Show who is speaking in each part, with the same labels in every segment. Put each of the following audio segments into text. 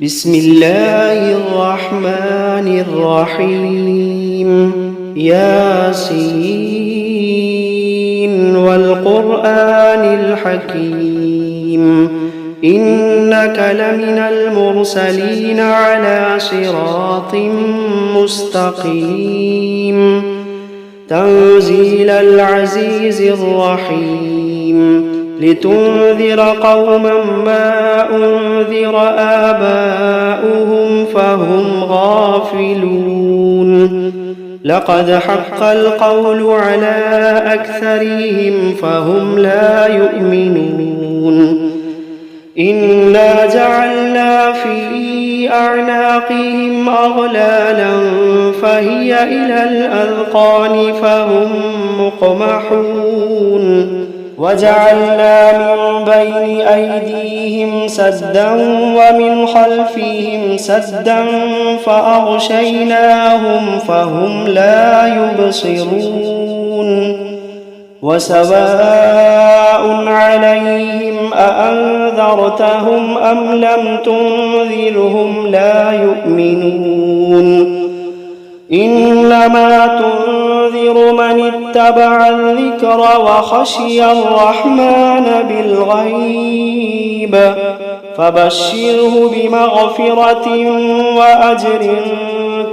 Speaker 1: بسم الله الرحمن الرحيم ياسين والقرآن الحكيم إنك لمن المرسلين على صراط مستقيم تنزيل العزيز الرحيم لتنذر قوما ما أنذر آباؤهم فهم غافلون لقد حق القول على أكثرهم فهم لا يؤمنون إنا جعلنا في أعناقهم أغلالا فهي إلى الأذقان فهم مقمحون وجعلنا من بين أيديهم سدا ومن خلفهم سدا فأغشيناهم فهم لا يبصرون وسواء عليهم أأنذرتهم أم لم تنذرهم لا يؤمنون إنما تنذر من اتبع الذكر وخشي الرحمن بالغيب فبشره بمغفرة وأجر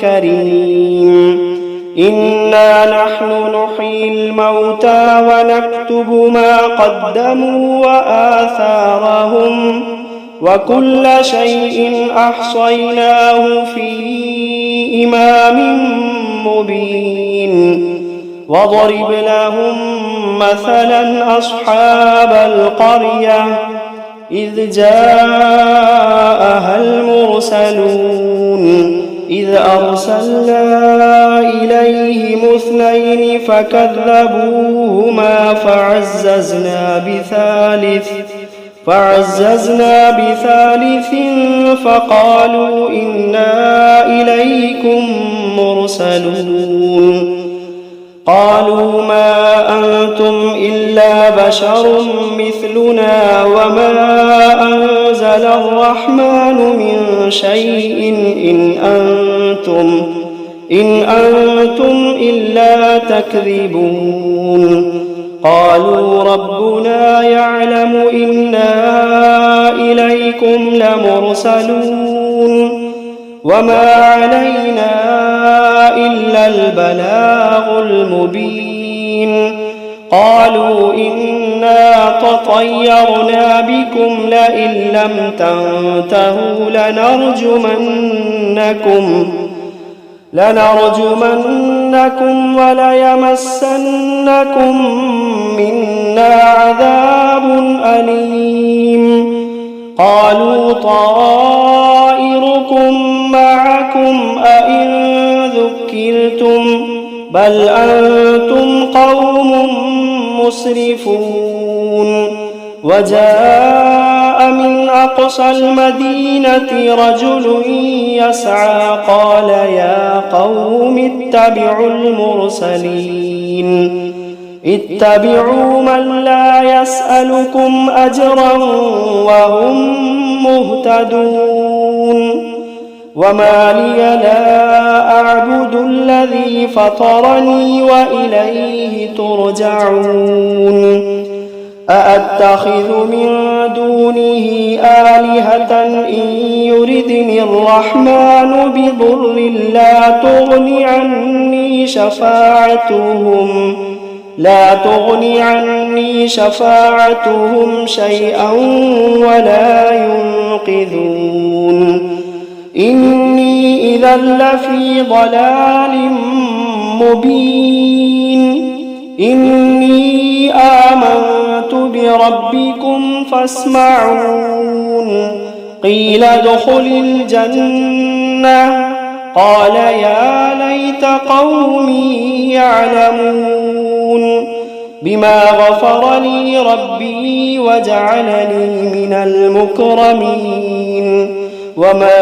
Speaker 1: كريم إنا نحن نحيي الموتى ونكتب ما قدموا وآثارهم وكل شيء أحصيناه في إمام مبين واضرب لهم مثلا أصحاب القرية إذ جاءها المرسلون إذ أرسلنا إليهم 2 فكذبوهما فعززنا بثالث فقالوا إنا إليكم مرسلون قالوا ما أنتم إلا بشر مثلنا وما أنزل الرحمن من شيء إن أنتم إلا تكذبون قالوا ربنا يعلم إنا إليكم لمرسلون وما علينا إلا البلاغ المبين قالوا إنا تطيرنا بكم لئن لم تنتهوا لنرجمنكم وليمسنكم منا عذاب أليم قالوا طائركم معكم أئن ذكرتم بل أنتم قوم مسرفون وجاء من أقصى المدينة رجل يسعى قال يا قوم اتبعوا من لا يسألكم أجرا وهم مهتدون وما لي لا أعبد الذي فطرني وإليه ترجعون أأتخذ من دونه آلهة إن يردني الرحمن بضر لا تغني عني شفاعتهم شيئا ولا ينقذون إني إذا لفي ضلال مبين إني آمنت بربكم فاسمعون قيل ادخل الجنة قال يا ليت قومي يعلمون بما غفر لي ربي وجعلني من المكرمين وما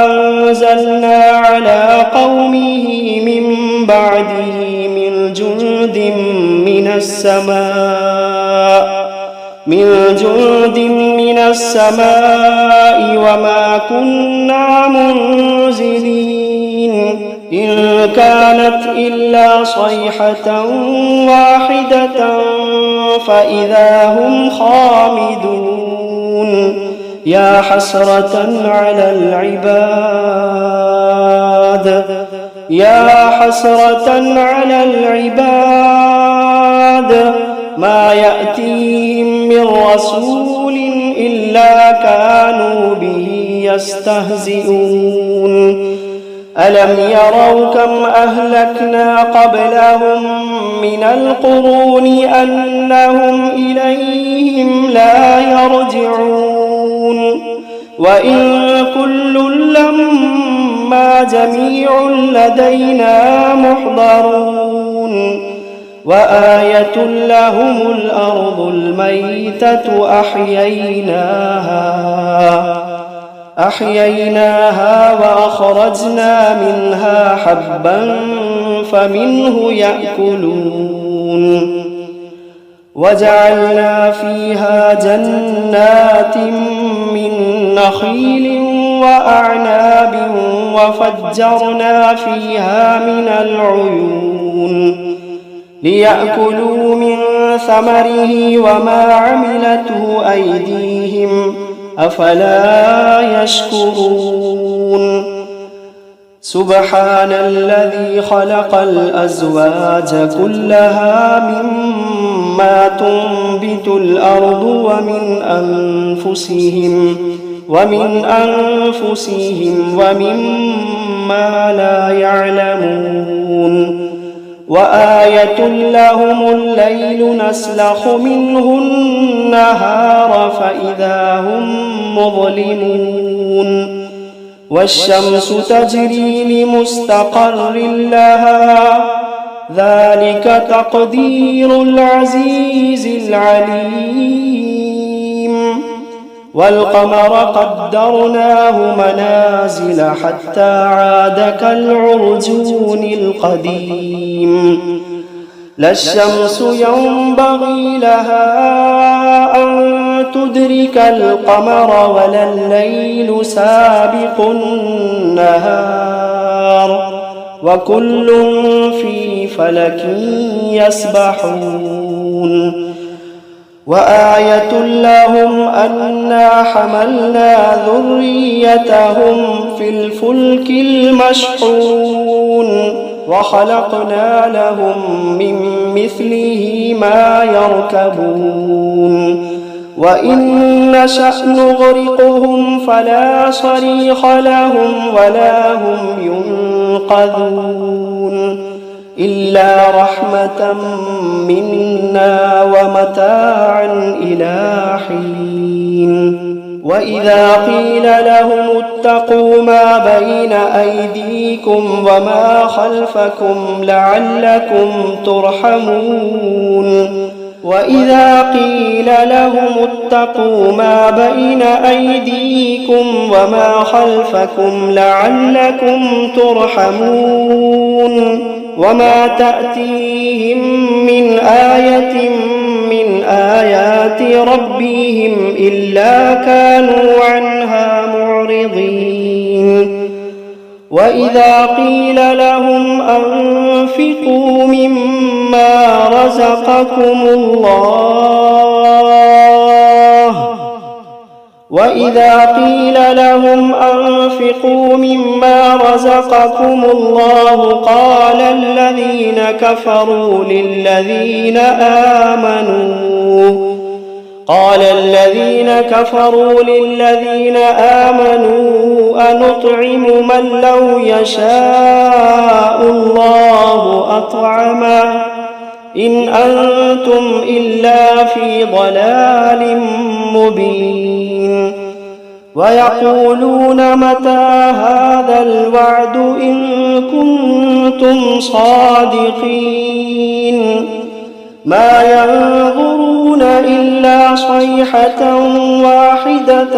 Speaker 1: أنزلنا على قومه من بعده من جند من السماء من جند من السماء وما كنا منزلين إن كانت إلا صيحة واحدة فإذا هم خامدون يا حسرة على العباد يا حسرة على العباد ما يأتيهم من رسول إلا كانوا به يستهزئون ألم يروا كم أهلكنا قبلهم من القرون أنهم إليهم لا يرجعون وإن كل لما جميع لدينا محضرون وآية لهم الأرض الميتة أحييناها وأخرجنا منها حبا فمنه يأكلون وجعلنا فيها جنات من نخيل وأعناب وفجرنا فيها من العيون ليأكلوا من ثمره وما عملته أيديهم أفلا يشكرون سبحان الذي خلق الأزواج كلها مما تنبت الأرض ومن أنفسهم ومما لا يعلمون وآية لهم الليل نسلخ منه النهار فإذا هم مظلمون والشمس تجري لمستقر لها ذلك تقدير العزيز العليم والقمر قدرناه منازل حتى عاد كالعرجون القديم لا الشمس ينبغي لها أن تدرك القمر ولا الليل سابق النهار وكل في فلك يسبحون وآية لهم أنا حملنا ذريتهم في الفلك المشحون وخلقنا لهم من مثله ما يركبون وإن نشأ نغرقهم فلا صريخ لهم ولا هم ينقذون إلا رحمة منا ومتاعا إلى حين وإذا قيل لهم اتقوا ما بين أيديكم وما خلفكم لعلكم ترحمون وإذا قيل لهم اتقوا ما بين أيديكم وما خلفكم لعلكم ترحمون وما تأتيهم من آية من آيات ربهم إلا كانوا عنها معرضين وإذا قيل لهم أنفقوا مما رزقكم الله قال الذين كفروا للذين آمنوا أنطعم من لو يشاء الله أطعمه إن أنتم إلا في ضلال مبين ويقولون متى هذا الوعد إن كنتم صادقين ما ينظرون إلا صيحة واحدة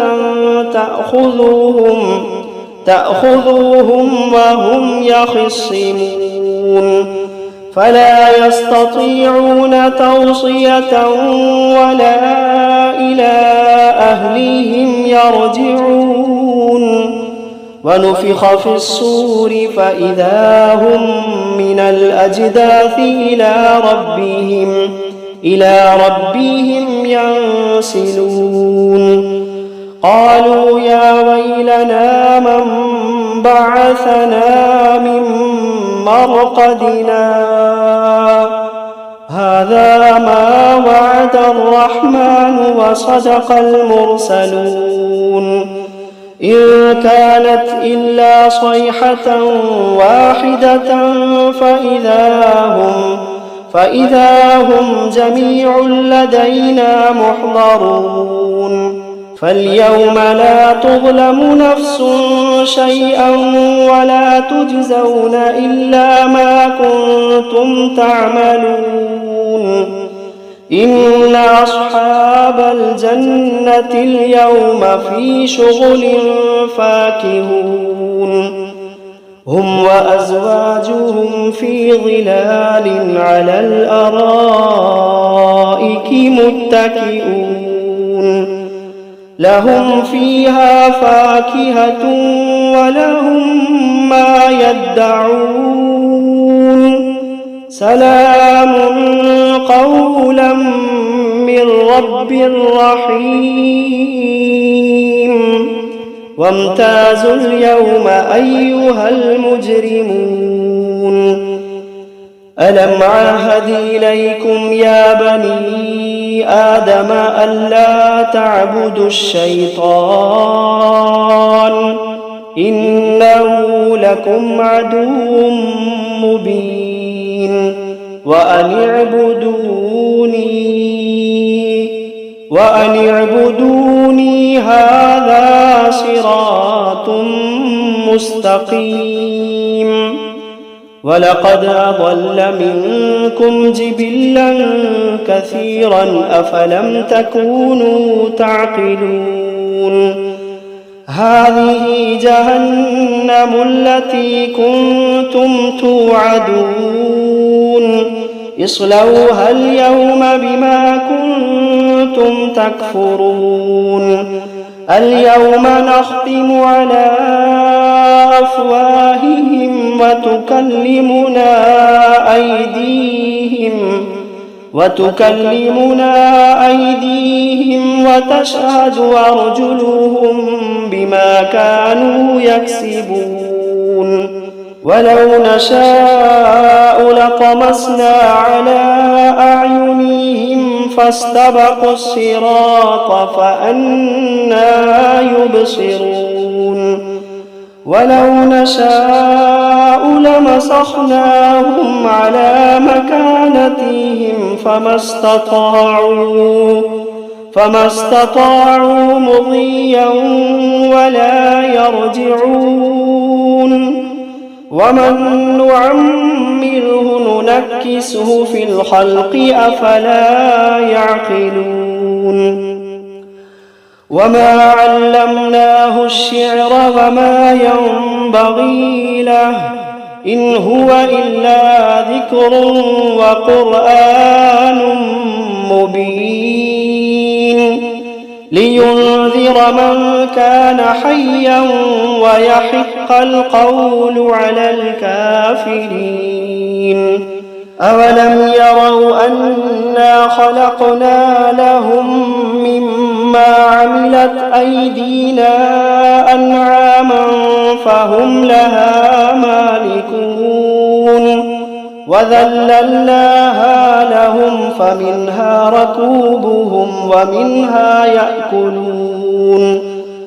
Speaker 1: تأخذوهم وهم يخصمون فلا يستطيعون توصية ولا إلى أهليهم يرجعون ونفخ في الصور فإذا هم من الأجداث إلى ربهم ينسلون قالوا يا ويلنا من بعثنا من مرقدنا هذا ما وعد الرحمن وصدق المرسلون إن كانت إلا صيحة واحدة فإذا هم جميع لدينا محضرون فاليوم لا تظلم نفس شيئا ولا تجزون إلا ما كنتم تعملون إن أصحاب الجنة اليوم في شغل فاكهون هم وأزواجهم في ظلال على الأرائك متكئون لهم فيها فاكهة ولهم ما يدعون سلام قولا من رب رحيم وامتازوا اليوم أيها المجرمون ألم عاهد إليكم يا بني آدم ألا تعبدوا الشيطان إنه لكم عدو مبين وأن اعبدوني هذا صراط مستقيم ولقد أضل منكم جبلا كثيرا أفلم تكونوا تعقلون هذه جهنم التي كنتم توعدون اصلوها اليوم بما كنتم تكفرون اليوم نختم على أفواههم وتكلمنا أيديهم وتشهد أرجلهم بما كانوا يكسبون ولو نشاء لطمسنا على أعينهم فاستبقوا الصراط فأنى يبصرون ولو نشاء لمسخناهم على مكانتهم فما استطاعوا مضيا ولا يرجعون ومن نعمره ننكسه في الخلق أفلا يعقلون وما علمناه الشعر وما ينبغي له إن هو إلا ذكر وقرآن مبين لينذر من كان حيا ويحق القول على الكافرين أولم يروا أنا خلقنا لهم مما عملت أيدينا أنعاما فهم لها مالكون وذللناها لهم فمنها ركوبهم ومنها يأكلون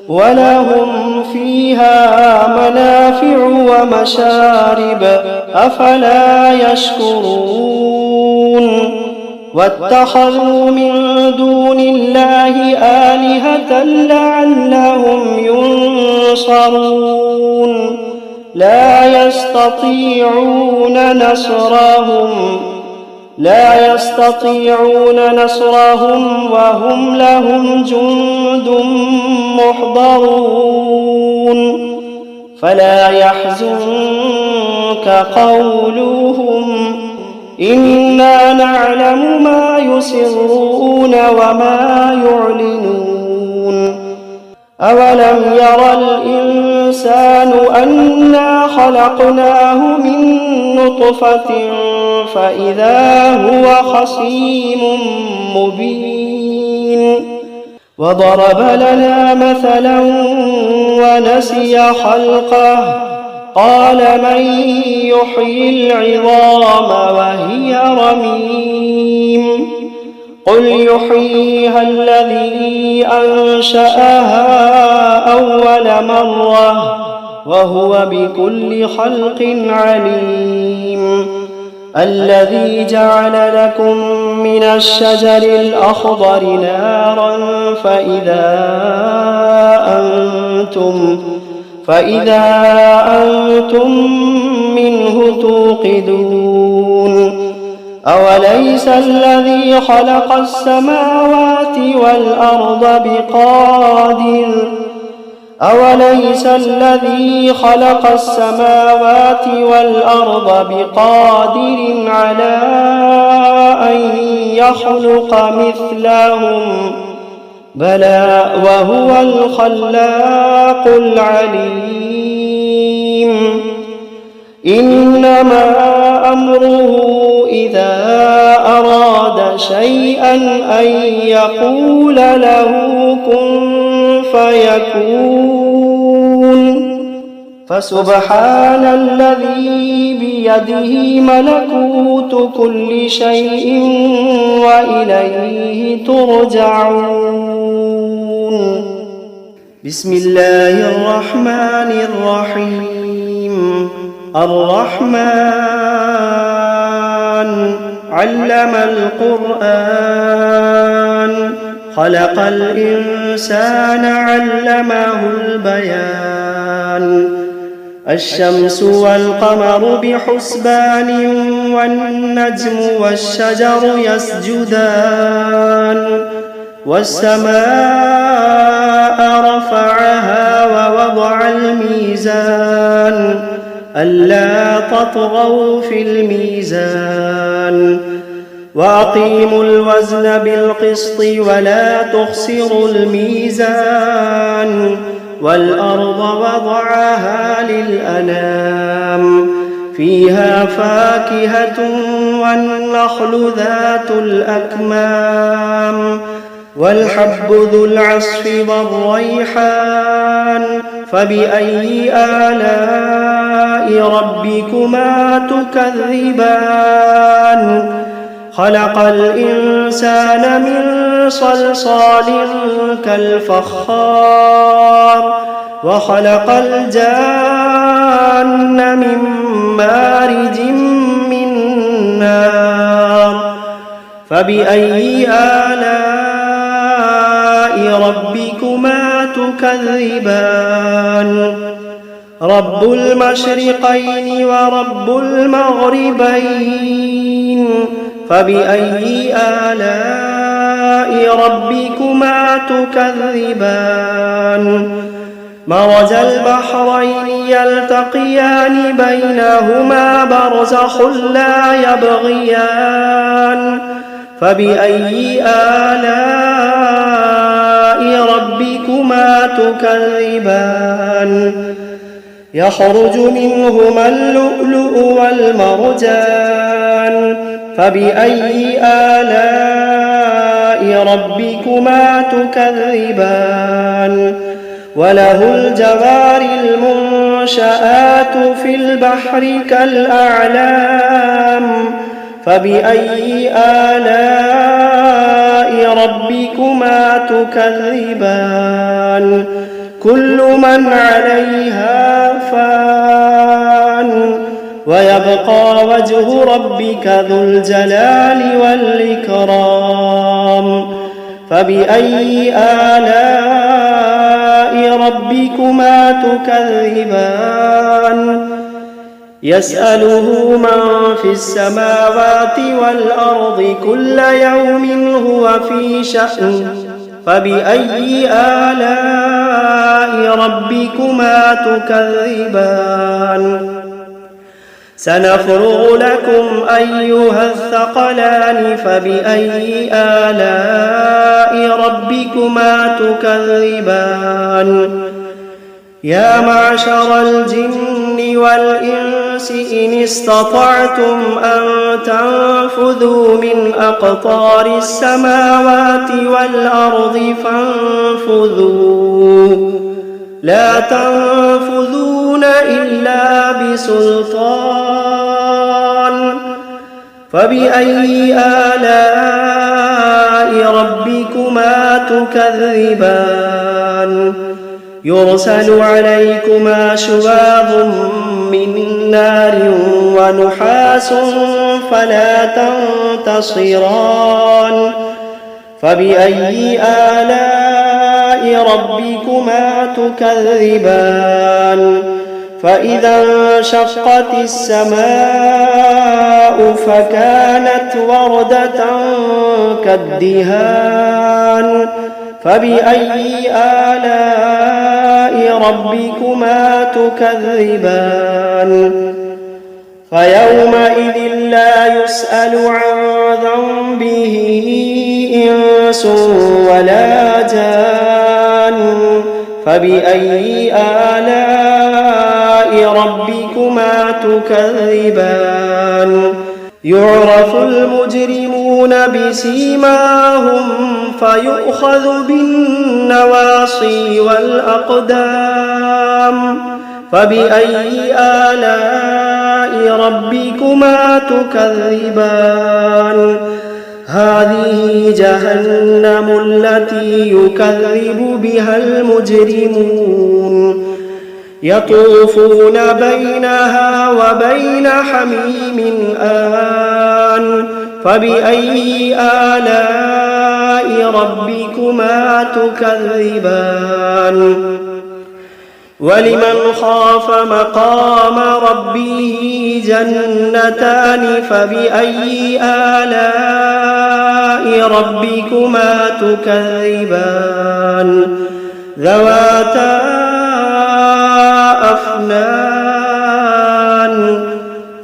Speaker 1: ولهم فيها منافع ومشارب أفلا يشكرون واتخذوا من دون الله آلهة لعلهم ينصرون لا يستطيعون نصرهم وهم لهم جند محضرون فلا يحزنك قولهم إنا نعلم ما يسرون وما يعلنون أولم ير الإنسان أنا خلقناه من نطفة فإذا هو خصيم مبين وضرب لنا مثلا ونسي خلقه قال من يحيي العظام وهي رميم قل يحييها الذي أنشأها أول مرة وهو بكل خلق عليم الذي جعل لكم من الشجر الأخضر نارا فإذا أنتم منه توقدون أوليس الذي خلق السماوات والأرض بقادر على أن يخلق مثلهم بلى وهو الخلاق العليم إنما أمره إذا أراد شيئا أن يقول له كن فيكون فسبحان الذي بيده ملكوت كل شيء وإليه ترجعون بسم الله الرحمن الرحيم الرحمن علم القرآن خلق الإنسان علمه البيان الشمس والقمر بحسبان والنجم والشجر يسجدان والسماء رفعها ووضع الميزان ألا تطغوا في الميزان وأقيموا الوزن بالقسط ولا تخسروا الميزان والأرض وضعها للأنام فيها فاكهة والنخل ذات الأكمام والحب ذو العصف والريحان فبأي آلاء ربكما تكذبان خلق الإنسان من صلصال كالفخار وخلق الجان من مارج من نار فبأي آلاء ربكما تكذبان رب المشرقين ورب المغربين فبأي آلاء ربكما تكذبان مرج البحرين يلتقيان بينهما برزخ لا يبغيان فبأي آلاء ربكما تكذبان يخرج منهما اللؤلؤ والمرجان فبأي آلاء ربكما تكذبان وله الجوار المنشآت في البحر كالأعلام فبأي آلاء ربكما تكذبان كل من عليها فان ويبقى وجه ربك ذو الجلال والإكرام فبأي آلاء ربكما تكذبان يسأله من في السماوات والأرض كل يوم هو في شأن فبأي آلاء ربكما تكذبان سنفرغ لكم أيها الثقلان فبأي آلاء ربكما تكذبان يا معشر الجن والإنس إن استطعتم أن تنفذوا من أقطار السماوات والأرض فانفذوا لا تنفذون إلا بسلطان فبأي آلاء ربكما تكذبان يرسل عليكما شواظ من نار ونحاس فلا تنتصران فبأي آلاء ربكما تكذبان فإذا انشقت السماء فكانت وردة كالدهان فبأي آلاء ربكما تكذبان فيومئذ لا يسأل عن ذنبه إنس ولا جان فبأي آلاء ربكما تكذبان يعرف المجرمون بسيماهم فيؤخذ بالنواصي والأقدام فبأي آلاء ربكما تكذبان هذه جهنم التي يكذب بها المجرمون يطوفون بينها وبين حميم آن فبأي آلاء ربكما تكذبان ولمن خاف مقام ربه جنتان فبأي آلاء ربكما تكذبان ذواتا أفنان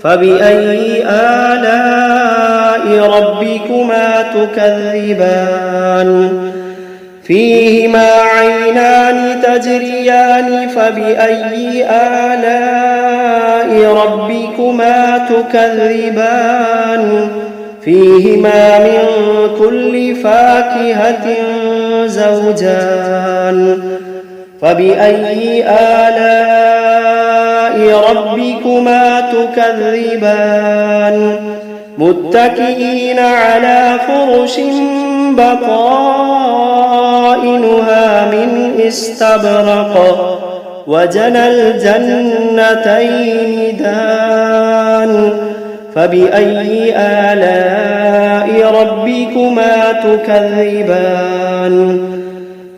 Speaker 1: فبأي آلاء ربكما تكذبان فيهما عينان تجريان فبأي آلاء ربكما تكذبان فيهما من كل فاكهة زوجان فبأي آلاء ربكما تكذبان متكئين على فرش بطائنها من استبرق وجنى الجنتين دان فبأي آلاء ربكما تكذبان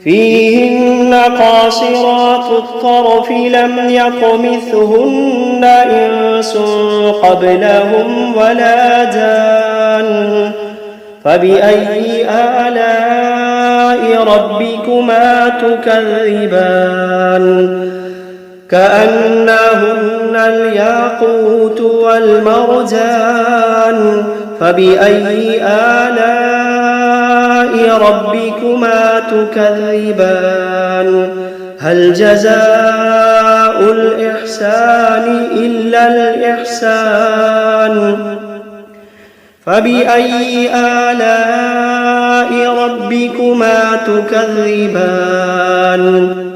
Speaker 1: فيهن قاصرات الطرف لم يطمثهن إنس قبلهم ولا جان فبأي آلاء ربكما تكذبان كأنهن الياقوت والمرجان فبأي آلاء ربكما تكذبان هل جزاء الإحسان إلا الإحسان فبأي آلاء ربكما تكذبان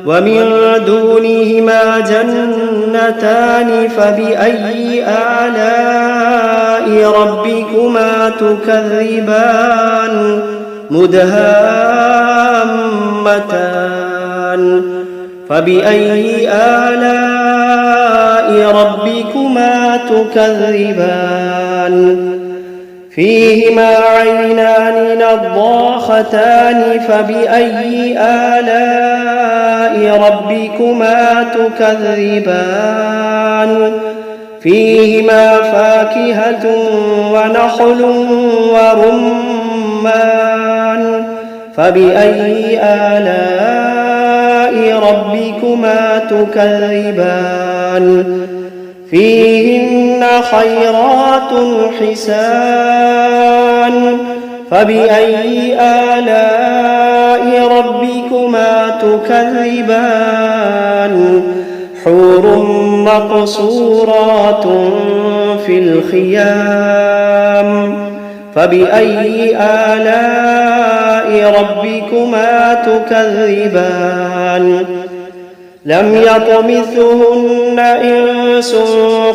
Speaker 1: ومن دونهما جنتان فبأي آلاء ربكما تكذبان مدهامتان فبأي آلاء ربكما تكذبان فيهما عينان نضاختان فبأي آلاء ربكما تكذبان فيهما فاكهة ونخل ورمان فبأي آلاء ربكما تكذبان فيهن خيرات حسان فبأي آلاء ربكما تكذبان حور مقصورات في الخيام فبأي آلاء ربكما تكذبان لم يطمثهن إنس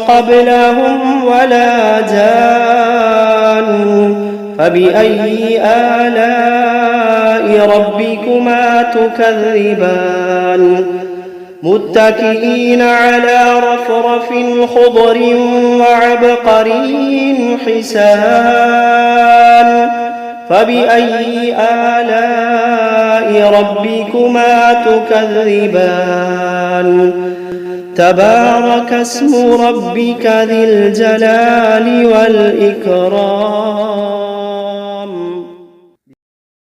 Speaker 1: قبلهم ولا جان فبأي آلاء ربكما تكذبان متكئين على رفرف خضر وعبقري حسان فبأي آلاء ربكما تكذبان تبارك اسم ربك ذي الجلال والإكرام